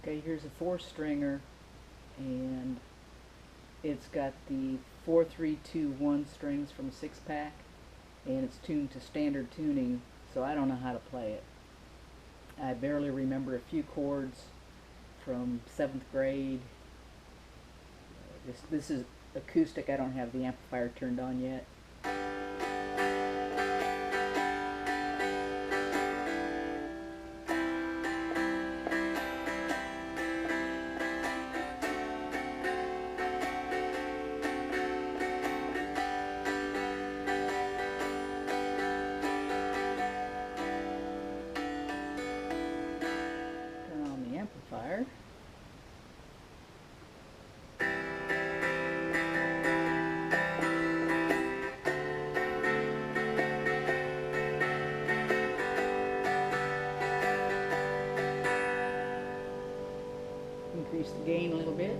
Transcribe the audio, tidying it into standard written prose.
Okay, here's a 4-stringer, and it's got the 4-3-2-1 strings from a 6-pack, and it's tuned to standard tuning, so I don't know how to play it. I barely remember a few chords from 7th grade. This is acoustic. I don't have the amplifier turned on yet. Turn on the amplifier. Increase the gain a little bit.